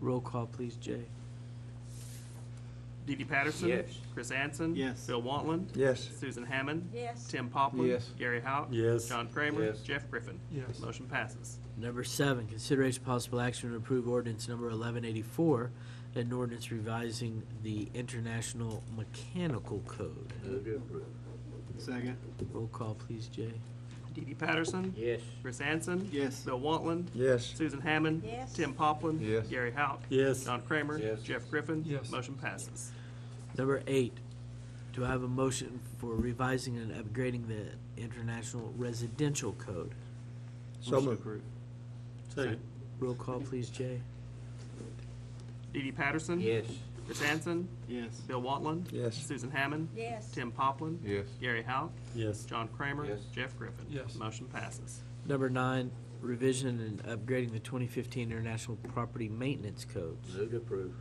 Roll call, please, Jay. Dee Dee Patterson. Yes. Chris Anson. Yes. Bill Wantland. Yes. Susan Hammond. Yes. Tim Poplin. Yes. Gary Houck. Yes. John Kramer. Yes. Jeff Griffin. Yes. Motion passes. Number 7, consideration possible action to approve ordinance number 1184, an ordinance revising the International Mechanical Code. Move to approve. Second. Roll call, please, Jay. Dee Dee Patterson. Yes. Chris Anson. Yes. Bill Wantland. Yes. Susan Hammond. Yes. Tim Poplin. Yes. Gary Houck. Yes. John Kramer. Yes. Jeff Griffin. Yes. Motion passes. Number 8, do I have a motion for revising and upgrading the International Residential Code? So Motion moved. approved. Second. Roll call, please, Jay. Dee Dee Patterson. Yes. Chris Anson. Yes. Bill Wantland. Yes. Susan Hammond. Yes. Tim Poplin. Yes. Gary Houck. Yes. John Kramer. Yes. Jeff Griffin. Yes. Motion passes. Number 9, revision and upgrading the 2015 International Property Maintenance Codes. Move to approve.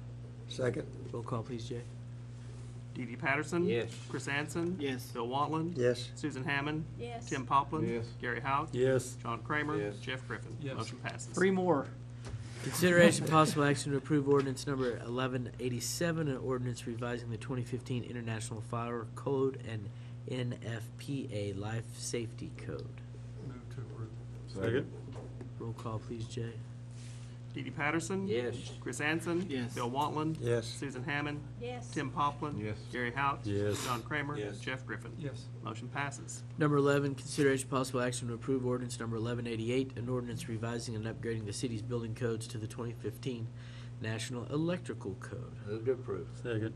Second. Roll call, please, Jay. Dee Dee Patterson. Yes. Chris Anson. Yes. Bill Wantland. Yes. Susan Hammond. Yes. Tim Poplin. Yes. Gary Houck. Yes. John Kramer. Yes. Jeff Griffin. Yes. Motion passes. 3 more. Consideration possible action to approve ordinance number 1187, an ordinance revising the 2015 International Fire Code and NFPA Life Safety Code. Move to approve. Second. Roll call, please, Jay. Dee Dee Patterson. Yes. Chris Anson. Yes. Bill Wantland. Yes. Susan Hammond. Yes. Tim Poplin. Yes. Gary Houck. Yes. John Kramer. Yes. Jeff Griffin. Yes. Motion passes. Number 11, consideration possible action to approve ordinance number 1188, an ordinance revising and upgrading the city's building codes to the 2015 National Electrical Code. Move to approve. Second.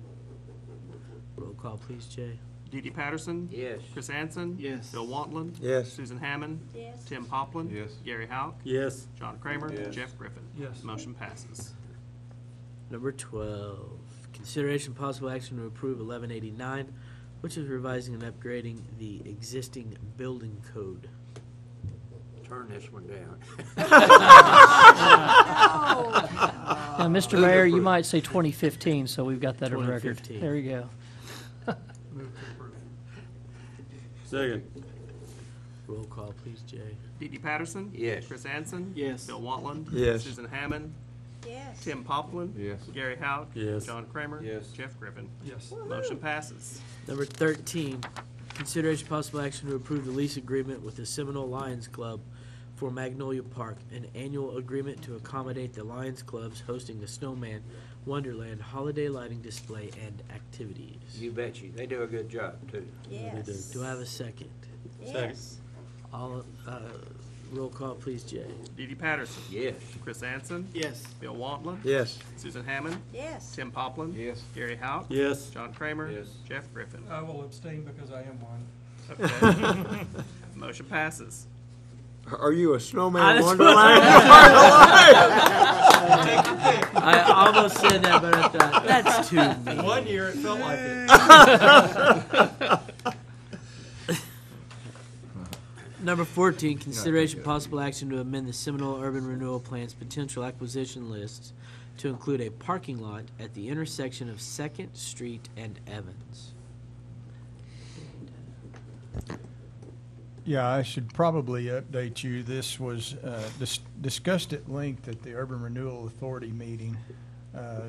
Roll call, please, Jay. Dee Dee Patterson. Yes. Chris Anson. Yes. Bill Wantland. Yes. Susan Hammond. Yes. Tim Poplin. Yes. Gary Houck. Yes. John Kramer. Yes. Jeff Griffin. Yes. Motion passes. Number 12, consideration possible action to approve 1189, which is revising and upgrading the existing building code. Turn this one down. Now, Mr. Mayor, you might say 2015, so we've got that on record. 2015. There you go. Move to approve. Second. Roll call, please, Jay. Dee Dee Patterson. Yes. Chris Anson. Yes. Bill Wantland. Yes. Susan Hammond. Yes. Tim Poplin. Yes. Gary Houck. Yes. John Kramer. Yes. Jeff Griffin. Yes. Motion passes. Number 13, consideration possible action to approve the lease agreement with the Seminole Lions Club for Magnolia Park, an annual agreement to accommodate the Lions Club's hosting the Snowman Wonderland holiday lighting display and activities. You bet you. They do a good job, too. Yes. Do I have a second? Yes. All, roll call, please, Jay. Dee Dee Patterson. Yes. Chris Anson. Yes. Bill Wantland. Yes. Susan Hammond. Yes. Tim Poplin. Yes. Gary Houck. Yes. John Kramer. Yes. Jeff Griffin. I will abstain because I am one. Okay. Motion passes. Are you a That's snowman what wonderland? I almost said that, but I thought, that's too mean. 1 year it felt like it. Number 14, consideration possible action to amend the Seminole Urban Renewal Plan's potential acquisition lists to include a parking lot at the intersection of 2nd Street and Evans. Yeah, I should probably update you. This was discussed at length at the Urban Renewal Authority meeting.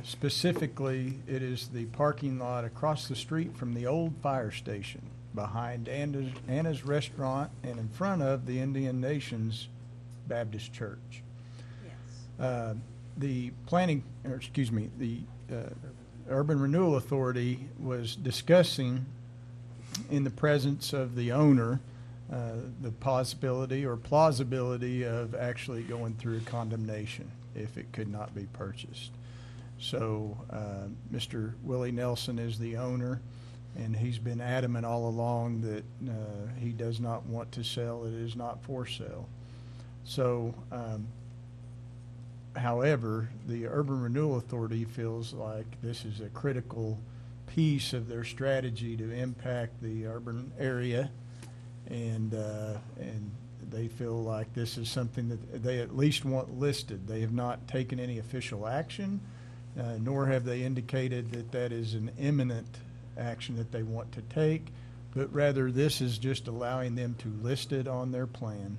Specifically, it is the parking lot across the street from the old fire station, behind Anna's Restaurant, and in front of the Indian Nations Baptist Church. Yes. The Urban Renewal Authority was discussing, in the presence of the owner, the possibility or plausibility of actually going through condemnation if it could not be purchased. So Mr. Willie Nelson is the owner, and he's been adamant all along that he does not want to sell. It is not for sale. So, however, the Urban Renewal Authority feels like this is a critical piece of their strategy to impact the urban area, and they feel like this is something that they at least want listed. They have not taken any official action, nor have they indicated that that is an imminent action that they want to take, but rather this is just allowing them to list it on their plan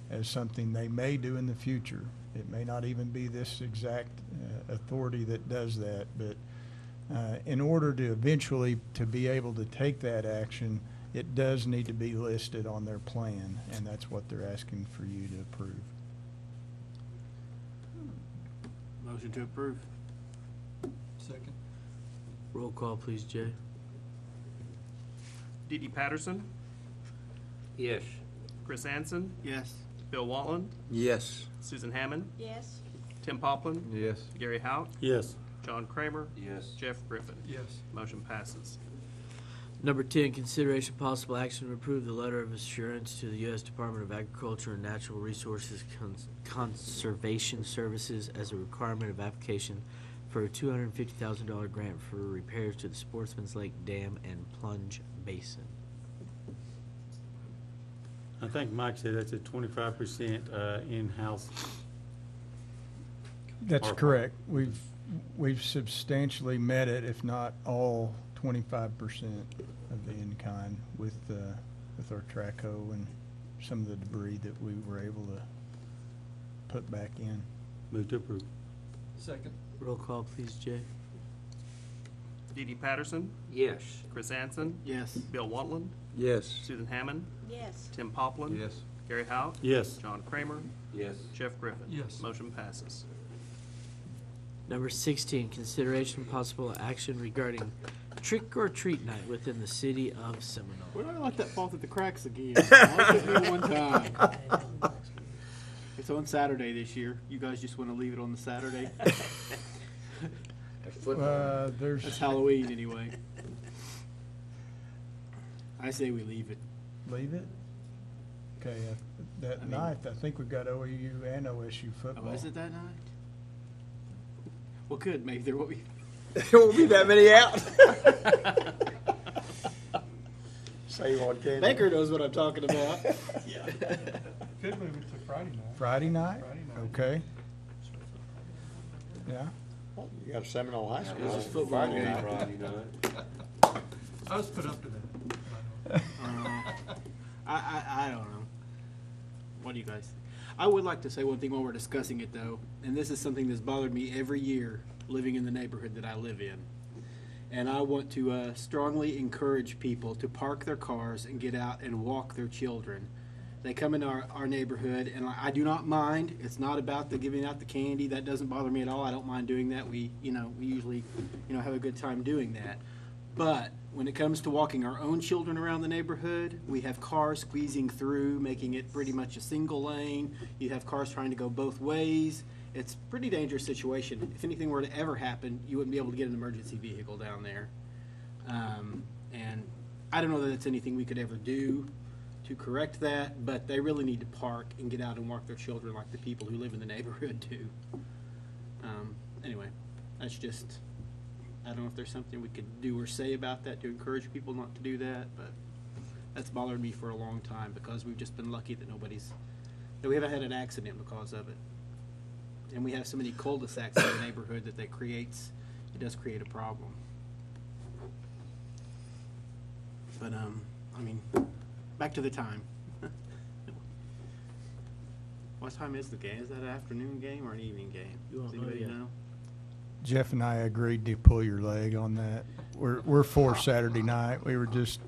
as something they may do in the future It may not even be this exact authority that does that, but in order to eventually to be able to take that action, it does need to be listed on their plan, and that's what they're asking for you to approve. Motion to approve. Second. Roll call, please, Jay. Dee Dee Patterson, Yes. Chris Anson, Yes. Bill Waltland, Yes. Susan Hammond, Yes. Tim Poplin, Yes. Gary Hout, Yes. John Kramer, Yes. Jeff Griffin. Yes. Motion passes. Number 10, consideration possible action to approve the letter of assurance to the U.S. Department of Agriculture and Natural Resources Conservation Services as a requirement of application for a $250,000 grant for repairs to the Sportsman's Lake Dam and Plunge Basin. I think Mike said that's a 25% in-house. That's Or- correct. We've substantially met it, if not all 25% of the in-kind with our track hoe and some of the debris that we were able to put back in. Move to approve. Second. Roll call, please, Jay. Dee Dee Patterson, Yes. Chris Anson, Yes. Bill Waltland, Yes. Susan Hammond, Yes. Tim Poplin, Yes. Gary Hout, Yes. John Kramer, Yes. Jeff Griffin. Yes. Motion passes. Number 16, consideration possible action regarding trick or treat night within the city of Seminole. Why do I let that fall through the cracks again? Why took me one time? It's on Saturday this year. You guys just want to leave it on the Saturday? That's There's, Halloween anyway. I say we leave it. leave it? Okay, that I mean- night, I think we've got OU and OSU football. Oh, is it that night? Well, good. Maybe there will be. There won't be that many out. Say you want candy. Baker knows what I'm talking about. Could move it to Friday night. Friday night? Friday night. Okay. Yeah. You got Seminole High School. This is football Friday game. night. Friday night. I was put up to that. I don't know. What do you guys? I would like to say one thing while we're discussing it, though, and this is something that's bothered me every year living in the neighborhood that I live in. And I want to strongly encourage people to park their cars and get out and walk their children. They come in our neighborhood, and I do not mind. It's not about the giving out the candy. That doesn't bother me at all. I don't mind doing that. We usually, have a good time doing that. But when it comes to walking our own children around the neighborhood, we have cars squeezing through, making it pretty much a single lane. You have cars trying to go both ways. It's a pretty dangerous situation. If anything were to ever happen, you wouldn't be able to get an emergency vehicle down there. And I don't know that it's anything we could ever do to correct that, but they really need to park and get out and walk their children like the people who live in the neighborhood do. Anyway, that's just, I don't know if there's something we could do or say about that to encourage people not to do that, but that's bothered me for a long time because we've just been lucky that we haven't had an accident because of it. And we have so many cul-de-sacs in the neighborhood that it does create a problem. But, back to the time. What time is the game? Is that an afternoon game or an evening game? You won't Does know anybody yet. know? Jeff and I agreed to pull your leg on that. We're for Saturday night. We were just,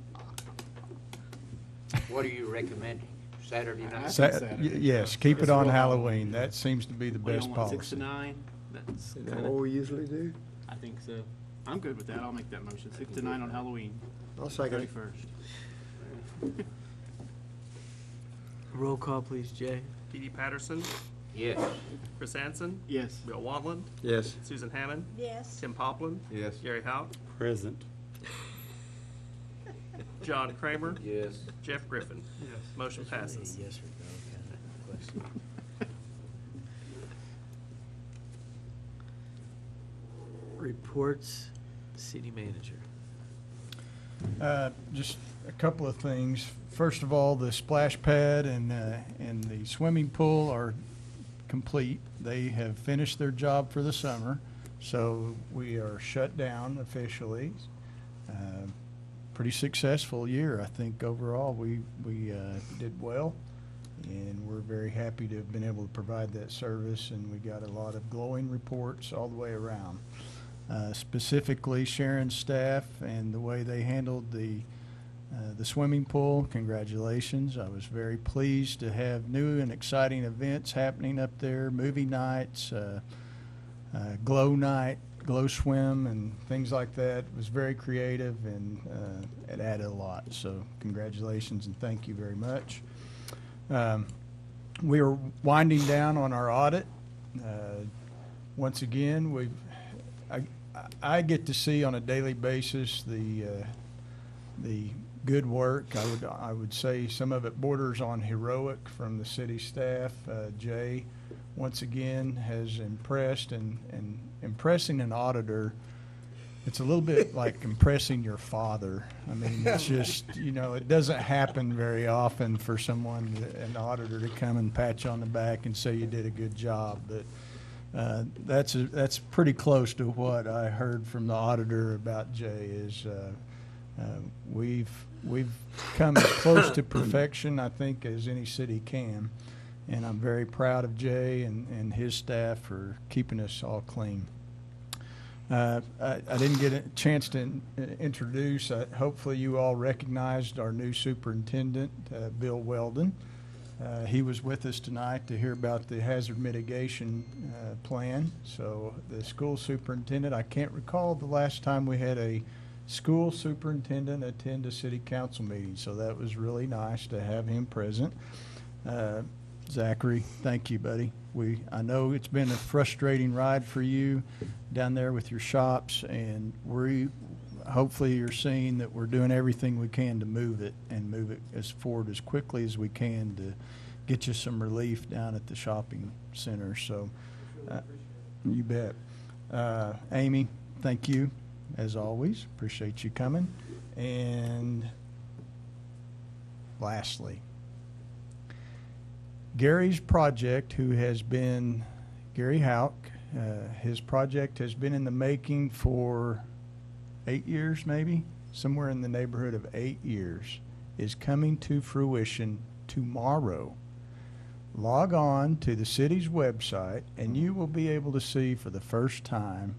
What are you recommending? Saturday I night? think Saturday. yes, keep it It's on real Halloween. That seems to be the What do best y'all want, 6 to policy. 9? That's Is that kinda, what we usually do? I think so. I'm good with that. I'll make that motion. 6 to 9 on Halloween. I'll second it. 31st. Roll call, please, Jay. Dee Dee Patterson, Yes. Chris Anson, Yes. Bill Waltland, Yes. Susan Hammond, Yes. Tim Poplin, Yes. Gary Hout, Present. John Kramer, Yes. Jeff Griffin. Yes. Motion passes. Yes or no kind of question. Reports, city manager. Just a couple of things. First of all, the splash pad and the swimming pool are complete. They have finished their job for the summer, so we are shut down officially. Pretty successful year, I think, overall. We did well. And we're very happy to have been able to provide that service, and we got a lot of glowing reports all the way around. Specifically, Sharon's staff and the way they handled the swimming pool, congratulations. I was very pleased to have new and exciting events happening up there, movie nights, glow night, glow swim, and things like that. It was very creative, and it added a lot. So congratulations and thank you very much. We are winding down on our audit. Once again, I get to see on a daily basis the good work. I would say some of it borders on heroic from the city staff. Jay, once again, has impressed, and impressing an auditor, it's a little bit like impressing your father. I mean, it's just, it doesn't happen very often for an auditor to come and pat you on the back and say you did a good job. But that's pretty close to what I heard from the auditor about Jay. Is we've come as close to perfection, I think, as any city can, and I'm very proud of Jay and his staff for keeping us all clean. I didn't get a chance to introduce. Hopefully you all recognized our new superintendent, Bill Weldon. He was with us tonight to hear about the hazard mitigation plan. So the school superintendent, I can't recall the last time we had a school superintendent attend a city council meeting, so that was really nice to have him present. Zachary, thank you, buddy. I know it's been a frustrating ride for you down there with your shops, and hopefully you're seeing that we're doing everything we can to move it as forward as quickly as we can to get you some relief down at the shopping center. So you bet. Amy, thank you as always. Appreciate you coming. And lastly, Gary's project, Gary Hauk, his project has been in the making for 8 years, maybe, somewhere in the neighborhood of 8 years, is coming to fruition tomorrow. Log on to the city's website, and you will be able to see for the first time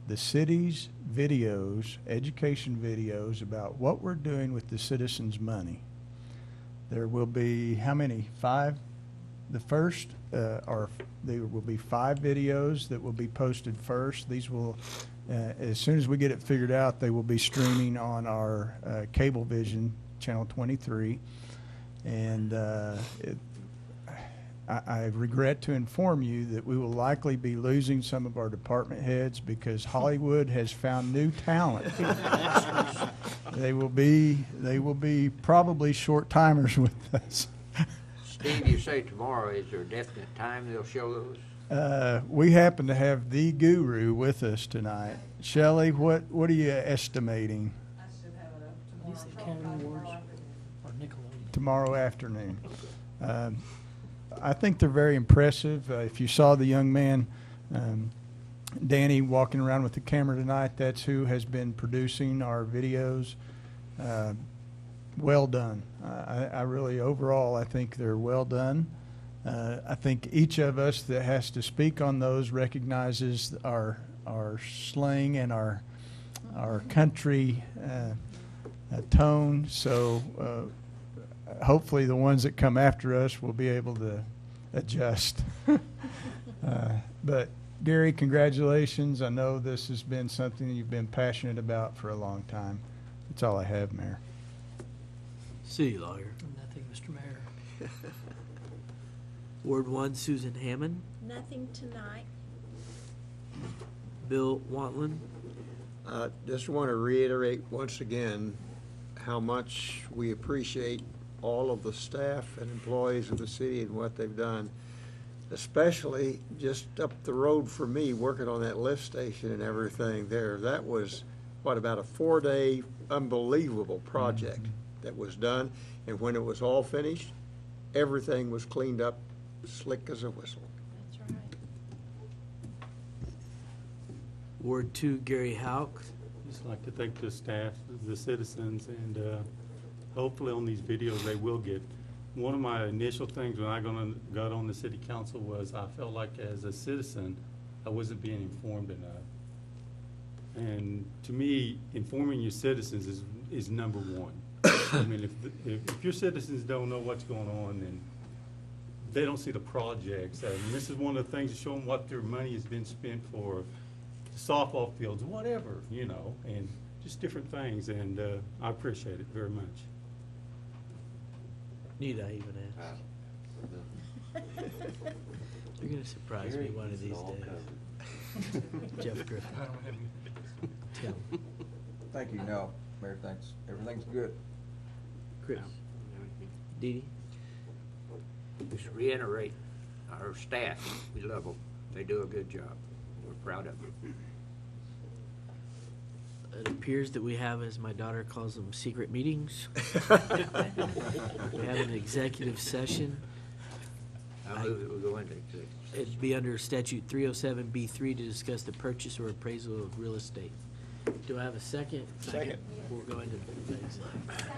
the city's videos, education videos about what we're doing with the citizens' money. There will be, how many? 5? There will be 5 videos that will be posted first. These will, as soon as we get it figured out, they will be streaming on our Cablevision, Channel 23. And I regret to inform you that we will likely be losing some of our department heads because Hollywood has found new talent. They will be probably short timers with us. Steve, you say tomorrow. Is there a definite time they'll show those? We happen to have the guru with us tonight. Shelley, what are you estimating? I should have it up Is it Academy Awards or Nickelodeon? Tomorrow afternoon. I think they're very impressive. If you saw the young man, Danny, walking around with the camera tonight, that's who has been producing our videos. Well done. I really, overall, I think they're well done. I think each of us that has to speak on those recognizes our slang and our country tone. So hopefully the ones that come after us will be able to adjust. But Gary, congratulations. I know this has been something you've been passionate about for a long time. That's all I have, Mayor. City Lawyer. Nothing, Mr. Mayor. Ward 1, Susan Hammond. Nothing tonight. Bill Wantland. Just want to reiterate once again how much we appreciate all of the staff and employees of the city and what they've done, especially just up the road from me, working on that lift station and everything there. That was, about a 4-day unbelievable project that was done. And when it was all finished, everything was cleaned up slick as a whistle. That's right. Ward 2, Gary Hauk. Just like to thank the staff, the citizens, and hopefully on these videos they will get one of my initial things when I got on the city council was I felt like as a citizen, I wasn't being informed enough. And to me, informing your citizens is number one. I mean, if your citizens don't know what's going on, then they don't see the projects. And this is one of the things to show them what their money has been spent for, softball fields, whatever, you know, and just different things. And I appreciate it very much. Need I even ask? You're gonna surprise me one of these days. Jeff Griffin. I don't have any. Tim. Thank you, no, Mayor, thanks. Everything's good. Chris. Dee Dee. Just reiterate, our staff, we love them. They do a good job. We're proud of them. It appears that we have, as my daughter calls them, secret meetings. We have an executive session. I move that we go into executive session. It'd be under statute 307B3 to discuss the purchase or appraisal of real estate. Do I have a second? Second. We'll go into executive.